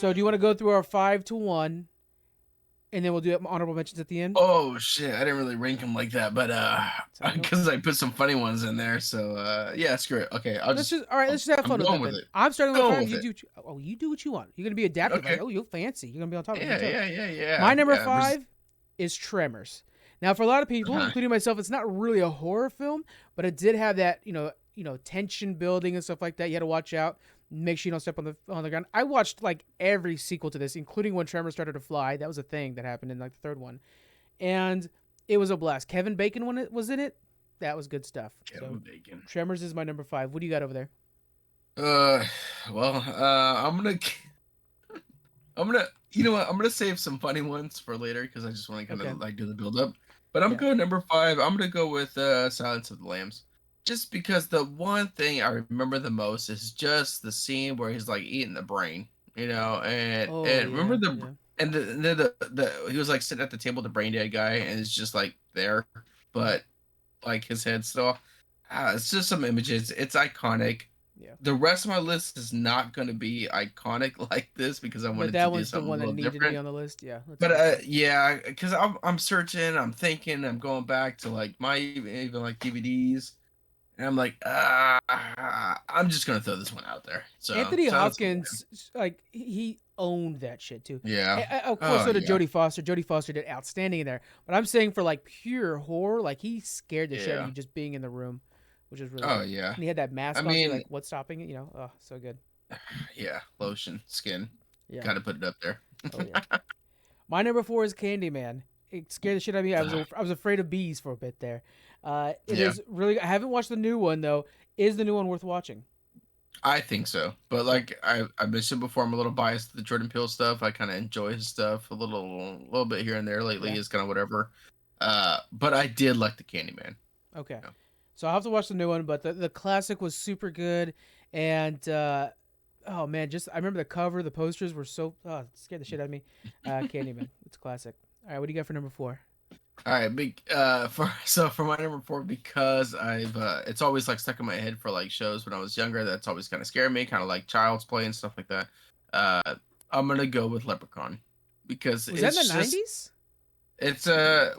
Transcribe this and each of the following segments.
So do you want to go through our 5 to 1, and then we'll do honorable mentions at the end? Oh shit, I didn't really rank them like that, but So I don't. because I put some funny ones in there. So yeah, screw it. Okay, Let's just all right. Let's just have I'm fun with going it with then. it. I'm starting with Going five. with You it. do. Oh, you do what you want. You're gonna be adaptive. Like, Okay. oh, you're fancy. You're gonna be on top of me. Yeah, Too. yeah, yeah, yeah, My number yeah. five is Tremors. Now, for a lot of people, Uh-huh. including myself, it's not really a horror film, but it did have that tension building and stuff like that. You had to watch out, make sure you don't step on the ground. I watched like every sequel to this, including when Tremors started to fly. That was a thing that happened in like the third one, and it was a blast. Kevin Bacon when it was in it, that was good stuff. Kevin So Bacon. Tremors is my number five. What do you got over there? Uh, well, I'm gonna, you know what? I'm gonna save some funny ones for later because I just want to kind Okay. of like do the build up. But I'm Yeah. going number five. I'm gonna go with Silence of the Lambs, just because the one thing I remember the most is just the scene where he's like eating the brain, Oh and remember yeah. Yeah. the he was like sitting at the table, the brain dead guy, and it's just like there, Yeah. but like his head still. It's just some images. It's iconic. Yeah. The rest of my list is not going to be iconic like this because I But wanted to that do one's the something a one that little needed to be different. on the list. Yeah. That's a But good choice. yeah, because I'm searching, I'm thinking, I'm going back to like my even like DVDs, and I'm like, I'm just gonna throw this one out there. So Anthony Silence of the Lambs. Hopkins, like he owned that shit too. Yeah. Of course, Oh so did yeah. Jodie Foster. Jodie Foster did outstanding in there. But I'm saying for like pure horror, like he scared the shit out of Yeah. you just being in the room, which is really Oh good. yeah. And he had that I mask on too. mean, Like, what's stopping it? Oh, so good. yeah. Lotion, skin. Yeah. Got to put it up there. Oh yeah. My number four is Candyman. It scared the shit out of me. I was afraid of bees for a bit there. It Yeah. is really. I haven't watched the new one though. Is the new one worth watching? I think so, but Yeah. like I mentioned before, I'm a little biased to the Jordan Peele stuff. I kind of enjoy his stuff a little bit here and there. Lately, Yeah. is kind of whatever. But I did like the Candyman. Okay. Yeah. So I'll have to watch the new one, but the classic was super good. And oh man, just I remember the cover, the posters were so it scared the shit out of me. Candyman, it's classic. All right, what do you got for number four? All right, big for my number four, because I've it's always like stuck in my head for like shows when I was younger. That's always kind of scared me, kind of like Child's Play and stuff like that. Uh, I'm gonna go with Leprechaun because Was that in the it's just '90s? it's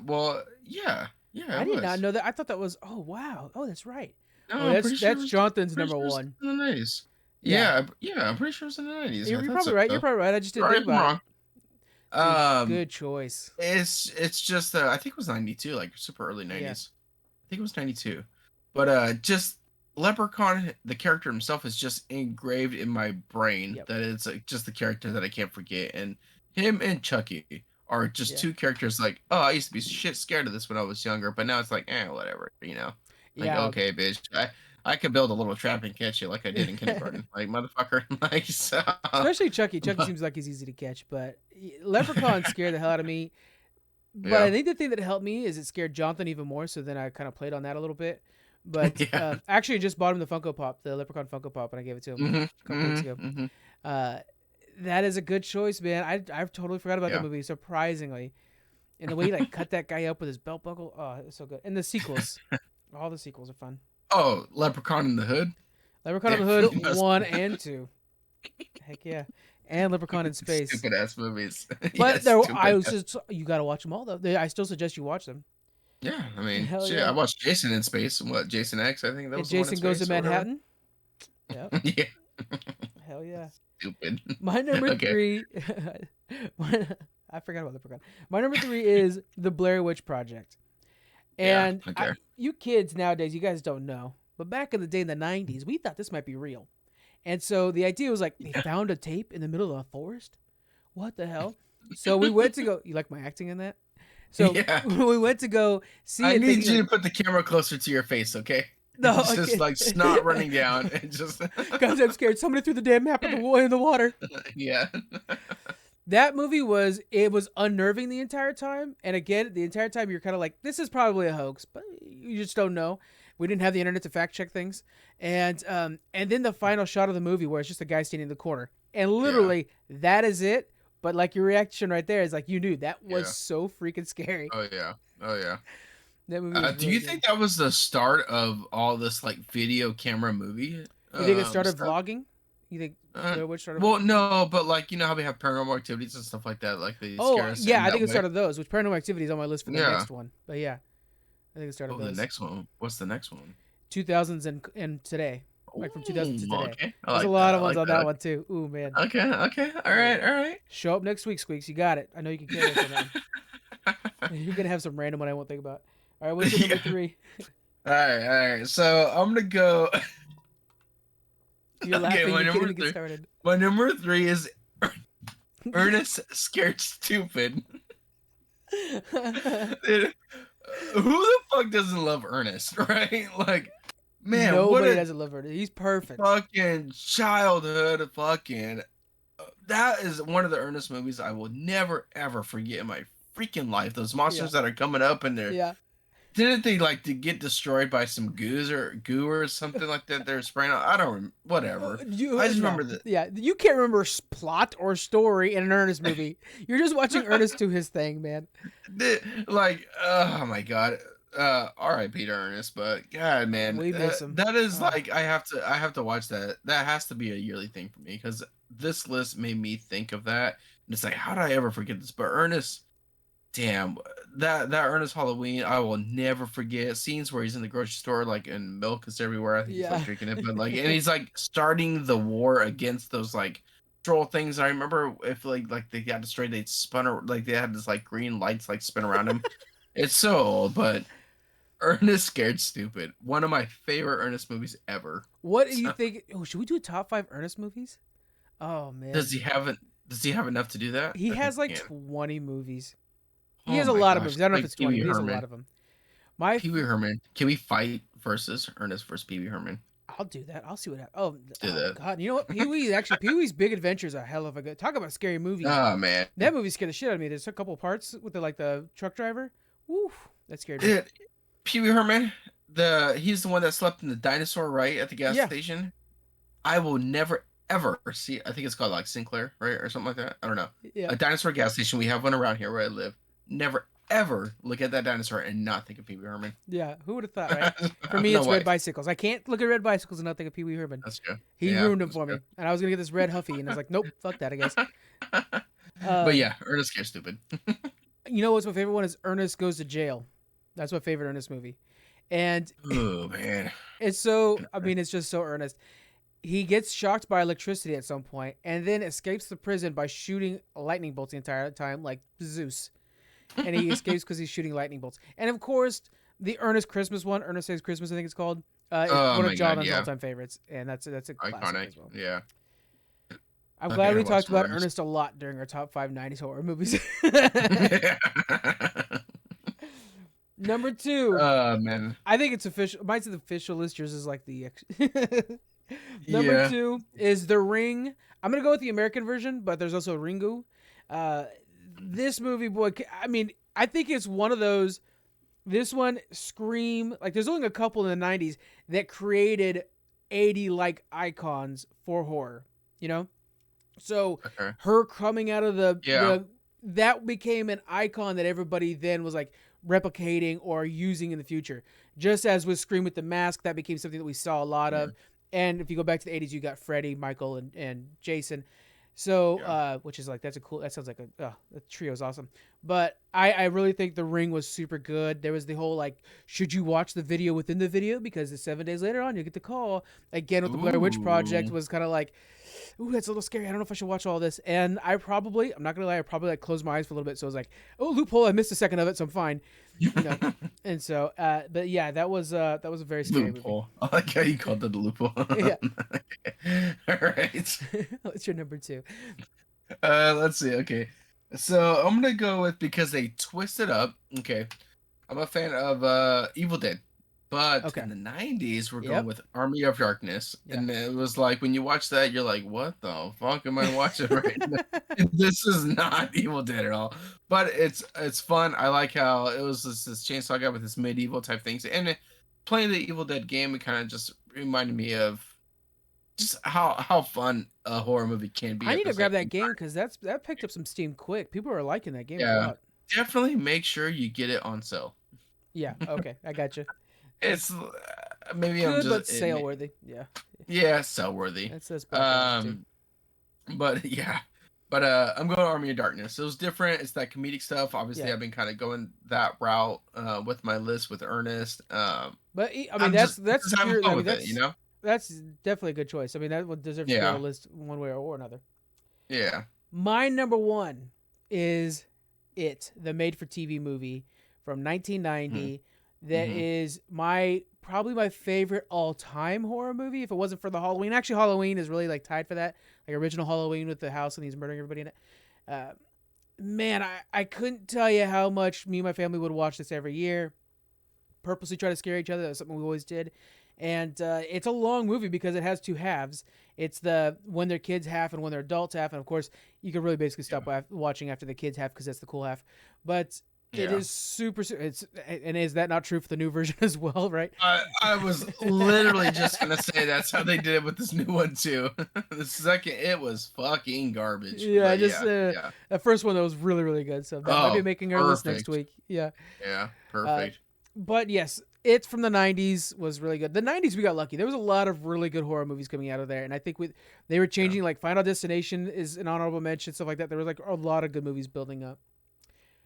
well yeah I it did not was. know that. I thought that was. Oh wow. Oh, that's right. No, Oh, I'm that's pretty sure it that's was. Jonathan's Pretty number sure it was one. in the 90s. Yeah, Yeah, I'm pretty sure it was in the 90s. I you're thought probably so. right. You're probably right. I just didn't Sorry think if I'm about it. wrong. Dude, Um, good choice. it's just I think it was 92, like super early Yeah. 90s. I think it was 92. But just Leprechaun, the character himself is just engraved in my brain Yep. that it's like, just the character that I can't forget. And him and Chucky are just Yeah. two characters like, oh, I used to be shit scared of this when I was younger, but now it's like, whatever. Like, Yeah. okay, bitch, I could build a little trap and catch you like I did in kindergarten. Like, motherfucker. Like, so. Especially Chucky. Chucky seems like he's easy to catch, but Leprechaun scared the hell out of me. But I Yeah. think the thing that helped me is it scared Jonathan even more. So then I kind of played on that a little bit. But Yeah. actually, I just bought him the Funko Pop, the Leprechaun Funko Pop, and I gave it to him Mhm, a couple weeks mhm, ago. mhm. Uh, that is a good choice, man. I've totally forgot about that Yeah. movie, surprisingly. And the way he like cut that guy up with his belt buckle, oh, it was so good. And the sequels, all the sequels are fun. Oh, Leprechaun in the Hood? Leprechaun in They're the Hood the best. 1 and 2. Heck yeah, and Leprechaun in Space. Stupid ass movies. Yeah, But there, I stupid was ass. just you got to watch them all though. I still suggest you watch them. Yeah, I mean, Hell shit. I yeah. watched Jason in Space. What, Jason X? I think that And was the one in Jason Goes to space or whatever. Manhattan. Yep. Yeah. Hell yeah. Stupid. My number Okay. three. I forgot about Leprechaun. My number three is the Blair Witch Project. Yeah. And Okay. you kids nowadays, you guys don't know, but back in the day in the '90s, we thought this might be real. And so the idea was like they Yeah. found a tape in the middle of a forest. What the hell? So we went to go. You like my acting in that? So Yeah. we went to go see I it. need Thinking you like, to put the camera closer to your face, okay? no, It's just okay. like snot running down and just Guys, I'm scared. Somebody threw the damn map in the water. yeah. That movie was unnerving the entire time, and again, the entire time you're kind of like, this is probably a hoax, but you just don't know. We didn't have the internet to fact check things, and then the final shot of the movie where it's just a guy standing in the corner, and Yeah. literally that is it. But like your reaction right there is like you knew that was Yeah. so freaking scary. Oh yeah. Oh yeah. That movie was Do really you good. think that was the start of all this like video camera movie You think it started stuff? vlogging? You think Uh, Blair Witch started? well, no, but like you know how we have paranormal activities and stuff like that, like they Oh scare us yeah, in I that think it way. started those. Which Paranormal Activity is on my list for the Yeah. next one. But yeah, I think it started Oh, the those. next one. What's the next one? 2000s and today, like from 2000 to Ooh, today. okay. I There's a like lot that. of I ones like on that that. one too. Ooh man. Okay. Okay. All Yeah. right. All right. Show up next week, Squeaks. You got it. I know you can carry us on that one. You're gonna have some random one I won't think about. All right, what's your number Yeah. three? All right. All right. So I'm gonna go. You're Okay. laughing. My You can't number even get three. started. My number three is Ernest Scared Stupid. Dude, who the fuck doesn't love Ernest, right? Like, man, what Nobody a doesn't love her. He's perfect. fucking childhood fucking. That is one of the Ernest movies I will never ever forget in my freaking life. Those Yeah. monsters that are coming up and they're Yeah. didn't they like to get destroyed by some goo or something like that? They're spraying out. I don't whatever. I just No. remember that. Yeah. You can't remember plot or story in an Ernest movie. You're just watching Ernest do his thing, man. Like, oh my god. R.I.P. to Ernest, but God, man, We miss him. that is like I have to watch that. That has to be a yearly thing for me because this list made me think of that. And it's like, how did I ever forget this? But Ernest, damn, that Ernest Halloween, I will never forget. Scenes where he's in the grocery store, like, and milk is everywhere. I think he's Yeah. like drinking it, but like, and he's like starting the war against those like troll things. I remember if like they got destroyed, they spun like they had this like green lights like spin around him. It's so old, but Ernest Scared Stupid, one of my favorite Ernest movies ever. What do you So, think? Oh, should we do a top 5 Ernest movies? Oh man. does he have it? Does he have enough to do that? He I think has like he can. 20 movies. He Oh has a my lot of gosh, movies. I don't know if like it's Pee 20, Wee but he has a lot Herman. of them. My Pee Wee Herman. Can we fight versus Ernest versus Pee Wee Herman? I'll do that. I'll see what happens. Oh, Do oh that. God. You know what? Pee Wee's Big Adventure is a hell of a good. Talk about a scary movie. Oh man. That movie scared the shit out of me. There's a couple parts with the truck driver. Woo, that scared me. Dude, Pee Wee Herman, he's the one that slept in the dinosaur right at the gas Yeah, station. I will never ever see. I think it's called like Sinclair, right, or something like that. I don't know. yeah. A dinosaur gas station. We have one around here where I live. Never ever look at that dinosaur and not think of Pee Wee Herman. Yeah, who would have thought, right? For me, No it's red way. bicycles. I can't look at red bicycles and not think of Pee Wee Herman. That's true. He Yeah, ruined him that's for true. me, and I was gonna get this red Huffy, and I was like, nope, fuck that, I guess. But Um, yeah, Ernest Scared Stupid. you know what's my favorite one is Ernest Goes to Jail. That's my favorite Ernest movie, and Oh man. it's so. I mean, it's just so Ernest. He gets shocked by electricity at some point, and then escapes the prison by shooting lightning bolts the entire time, like Zeus. And he escapes because he's shooting lightning bolts. And of course, the Ernest Christmas one, Ernest Saves Christmas, I think it's called, is Oh one of my god, Jonathan's yeah. all-time favorites, and that's a classic Iconic. as well. Yeah. I'm I glad think I we watched talked about Ernest. Ernest a lot during our top 5 90s horror movies. Number 2, Man. I think it's official. Mine's the official list. Yours is like the. Number Yeah. 2 is The Ring. I'm gonna go with the American version, but there's also Ringu. Uh, this movie, boy, I mean, I think it's one of those. This one, Scream, like there's only a couple in the 90s that created 80 like icons for horror, you know? So Okay. her coming out of Yeah. that became an icon that everybody then was like replicating or using in the future. Just as with Scream with the Mask, that became something that we saw a lot of. And if you go back to the 80s, you got Freddy, Michael, and Jason. So, Yeah. which is like, that sounds like the trio is awesome. But I really think The Ring was super good. There was the whole like, should you watch the video within the video? Because it's 7 days later on, you get the call. Again, with the Blair Witch Project Ooh. was kind of like, ooh, that's a little scary. I don't know if I should watch all this. And I'm not going to lie, I probably like closed my eyes for a little bit. So I was like, oh, loophole. I missed a second of it. So I'm fine. You know? And so, but yeah, that was a very scary Loophole. I like how you called it a loophole. Yeah. Okay. All right. movie. What's your number 2? Let's see. Okay. So I'm gonna go with because they twist it up. Okay. I'm a fan of Evil Dead. But Okay. in the 90s, we're Yep. going with Army of Darkness. Yeah. And it was like, when you watch that, you're like, what the fuck am I watching right now? This is not Evil Dead at all. But it's fun. I like how it was this chainsaw guy with this medieval type things. And playing the Evil Dead game, it kind of just reminded me of just how fun a horror movie can be I at need the to grab same that game because that picked up some steam quick. People are liking that game a Yeah. lot. Definitely make sure you get it on sale. Yeah. Okay. I got you. It's maybe I'm Good, just but sale worthy. Yeah, yeah, so worthy. that's Black Adam too. But yeah, but I'm going Army of Darkness. It was different. It's that comedic stuff. Obviously, Yeah, I've been kind of going that route with my list with Ernest. but I mean I'm that's just having pure. I fun mean with it, you know? that's definitely a good choice. I mean that deserves to be on the Yeah, list one way or another. yeah. My number one is the made-for-TV movie from Hmm. 1990. That Hmm. is probably my favorite all-time horror movie. If it wasn't for the Halloween, actually Halloween is really like tied for that. Like original Halloween with the house and he's murdering everybody in it. Uh, Man, I couldn't tell you how much me and my family would watch this every year. Purposely try to scare each other. That's something we always did. And it's a long movie because it has two halves. It's the when they're kids half and when they're adults half. And of course, you can really basically stop watching after the kids half because that's the cool half. But it Yeah. is super. It's and is that not true for the new version as well? Right? I was literally just gonna say that's how they did it with this new one too. The second, it was fucking garbage. Yeah, But just yeah, yeah. that first one that was really really good. So that might be Oh, making our list next perfect. week. Yeah. Yeah, Uh, perfect. but yes, it's from the 90s was really good. The 90s we got lucky. There was a lot of really good horror movies coming out of there, and I think they were Yeah, changing. Like Final Destination is an honorable mention, stuff like that. There was like a lot of good movies building up.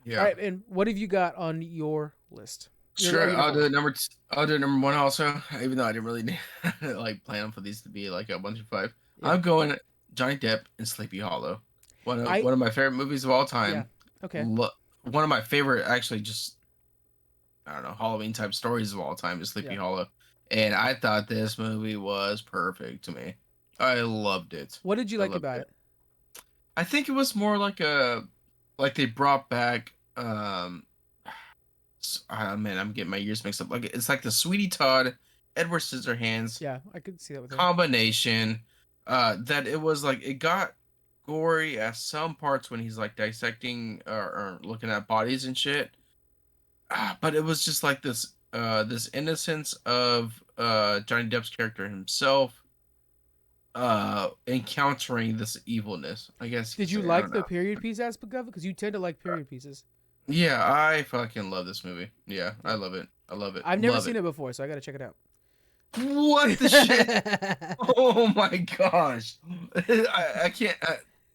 All yeah. right, and what have you got on your list? Sure, Your number one. I'll do number one also. Even though I didn't really like plan for these to be like a bunch of five. Yeah, I'm going Johnny Depp in Sleepy Hollow. I One of my favorite movies of all yeah. time. Okay. One of my favorite, actually, just I don't know, Halloween type stories of all time is Sleepy Yeah. Hollow, and I thought this movie was perfect to me. I loved it. What did you I like loved about it. it? I think it was more like like they brought back man, I'm getting my years mixed up. Like it's like the Sweetie Todd, Edward Scissorhands Yeah, I could see that with her. combination. That it was like it got gory at some parts when he's like dissecting or looking at bodies and shit. But it was just like this innocence of Johnny Depp's character himself encountering this evilness. I guess you Did could you say. I like don't the know. period piece aspect of it? Because you tend to like period pieces. Yeah, I fucking love this movie. Yeah, I Yeah, love it. I love it. I've never Love seen it. it before, so I got to check it out. What the shit? Oh my gosh. I can't.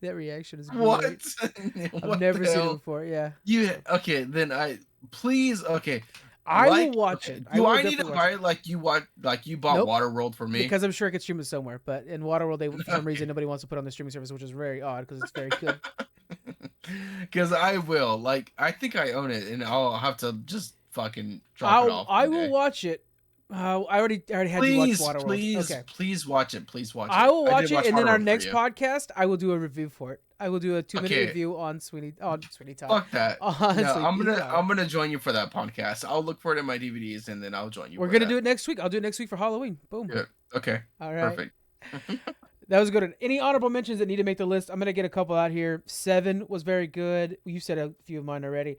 That reaction is What? great. I've What the never seen it hell? before. Yeah, You okay? Then please okay. I will watch Okay, it. I do will I need to definitely watch buy it. it like you bought Nope, Waterworld for me? because I'm sure it gets streamed somewhere. But in Waterworld, they for some Okay. reason nobody wants to put on the streaming service, which is very odd because it's very good. Because I will. Like, I think I own it, and I'll have to just fucking drop it off I one will day. watch it. I already had you watch Please, Waterworld. please, Okay, please watch it. Please watch I it. will I did watch it, watch and then our Waterworld for next you. podcast, I will do a review for it. I will do a 2 minute Okay, review on Sweeney Todd. fuck that. No, Honestly, I'm gonna join you for that podcast. I'll look for it in my DVDs, and then I'll join you we're for gonna that. do it next week. I'll do it next week for Halloween. Boom. Good. Okay. All right. Perfect. That was good. Any honorable mentions that need to make the list? I'm gonna get a couple out here. Seven was very good. You said a few of mine already.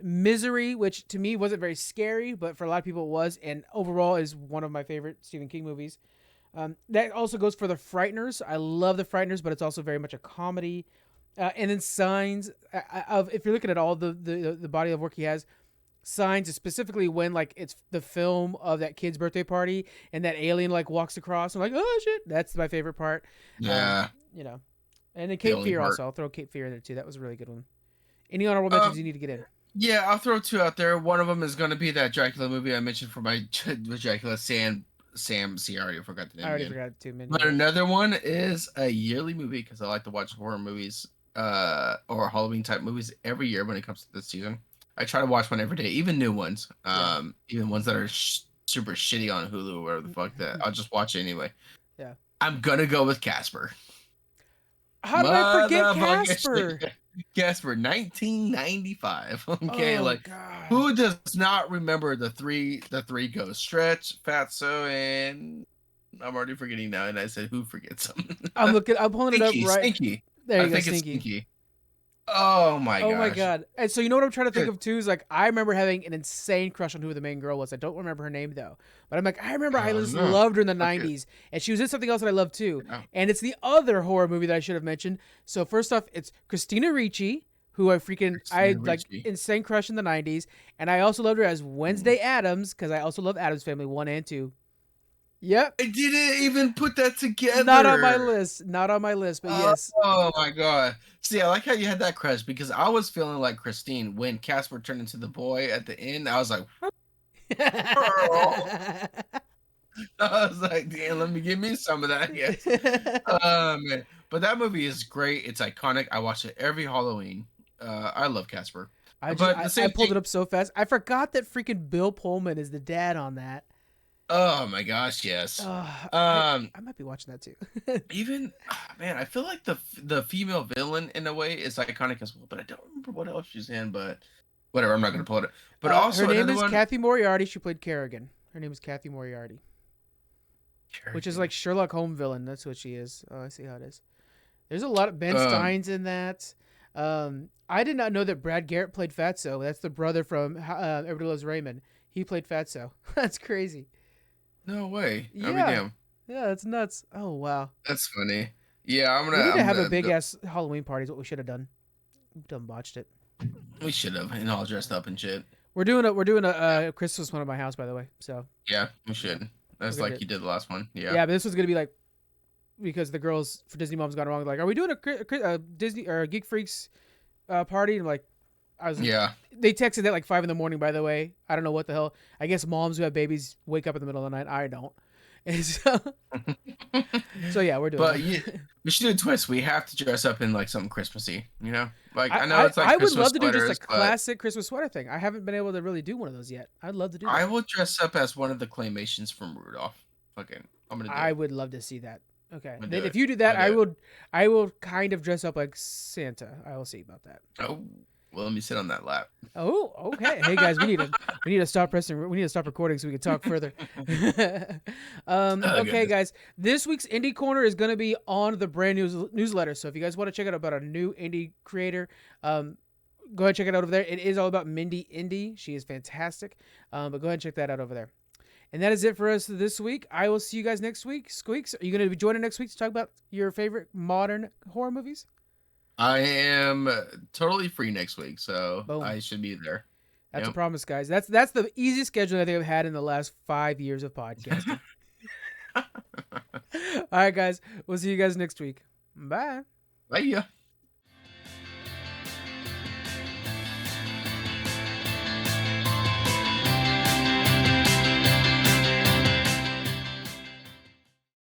Misery, which to me wasn't very scary, but for a lot of people it was, and overall is one of my favorite Stephen King movies. That also goes for The Frighteners. I love The Frighteners, but it's also very much a comedy. And then Signs. Of if you're looking at all the body of work he has, Signs is specifically when like it's the film of that kid's birthday party and that alien like walks across. I'm like, oh shit, that's my favorite part. Um, Yeah. you know, and then The Cape only Fear part. also. I'll throw Cape Fear in there too. That was a really good one. Any honorable mentions Um. you need to get in? Yeah, I'll throw two out there. One of them is going to be that Dracula movie I mentioned for my Dracula Sam. See, I already forgot the I name already again. forgot it too. But another one is a yearly movie because I like to watch horror movies, or Halloween type movies every year when it comes to this season. I try to watch one every day, even new ones, Yeah. even ones that are super shitty on Hulu or whatever the fuck that I'll just watch it anyway. Yeah. I'm gonna go with Casper. How did I forget Motherfucker Casper? shit. Casper, 1995. Okay, Oh like God. who does not remember the three ghosts? Stretch, Fatso, and I'm already forgetting now. And I said who forgets them? I'm pulling it up right. Stinky. There I you go, think it's Stinky. Stinky. Oh my Oh my gosh. god! And so you know what I'm trying to think Dude, of too is like I remember having an insane crush on who the main girl was. I don't remember her name though, but I'm like I remember I just no. loved her in the Okay. '90s, and she was in something else that I loved too. Yeah. And it's the other horror movie that I should have mentioned. So first off, it's Christina Ricci, who I Christina like Ricci. insane crush in the '90s, and I also loved her as Wednesday Addams because I also love Addams Family 1 and 2. Yep. I didn't even put that Not on my together. list. Not on my list, but yes. Oh my god. See, I like how you had that crush because I was feeling like Christine when Casper turned into the boy at the end. I was like, I was like, damn, let me give me some of that. Yes. Man. But that movie is great. It's iconic. I watch it every Halloween. I love Casper. But the I same pulled thing. it up so fast. I forgot that freaking Bill Pullman is the dad on that. Oh my gosh, yes. Uh, I Um, I might be watching that too. even man, I feel like the female villain in a way is iconic as well, but I don't remember what else she's in. But whatever, I'm not gonna pull it. But Her also name another is one, Kathy Moriarty. She played Kerrigan. Her name is Kathy Moriarty, which is Kerrigan. like Sherlock Holmes villain. That's what she is. Oh, I see how it is. There's a lot of Ben Um, Stein's in that. I did not know that Brad Garrett played Fatso. That's the brother from Everybody Loves Raymond. He played Fatso. That's crazy. no way. I'll be Yeah, damn. yeah, that's nuts. Oh wow. That's funny. Yeah, We need to I'm have a gonna. big ass Halloween party. Is what we should have done. We done botched it. We should have, and all dressed up and shit. We're doing a Yeah, Christmas one at my house, by the way. So yeah, we yeah, should. we're That's gonna do like it. you did the last one. Yeah, Yeah, but this was gonna be like because the girls for Disney Moms got it wrong. Like, are we doing a Disney or Geek Freaks party? And like, I was. yeah. They texted at like 5 a.m. By the way, I don't know what the hell. I guess moms who have babies wake up in the middle of the night. I don't. And so yeah, we're doing But it. yeah, we should do a twist. We have to dress up in like something Christmassy. You know, like I know it's like I would Christmas love to do just a sweaters, but classic Christmas sweater thing. I haven't been able to really do one of those yet. I'd love to do I that. will dress up as one of the claymations from Rudolph. Fucking, I'm gonna do I it. would love to see that. Okay, I'm gonna then do if it. you do I'm that, gonna do it. I will kind of dress up like Santa. I will see about that. Oh, well, let me sit on that lap. Oh, okay. Hey guys, we need to stop pressing. We need to stop recording so we can talk further. Oh Okay, goodness. guys. This week's Indie Corner is going to be on the brand new newsletter. So if you guys want to check out about a new indie creator, go ahead and check it out over there. It is all about Mindy Indy. She is fantastic. But go ahead and check that out over there. And that is it for us this week. I will see you guys next week. Squeaks, are you going to be joining next week to talk about your favorite modern horror movies? I am totally free next week, so Boom. I should be there. That's a Yep. promise, guys. That's the easiest schedule I think I've had in the last 5 years of podcasting. All right, guys. We'll see you guys next week. Bye. Bye.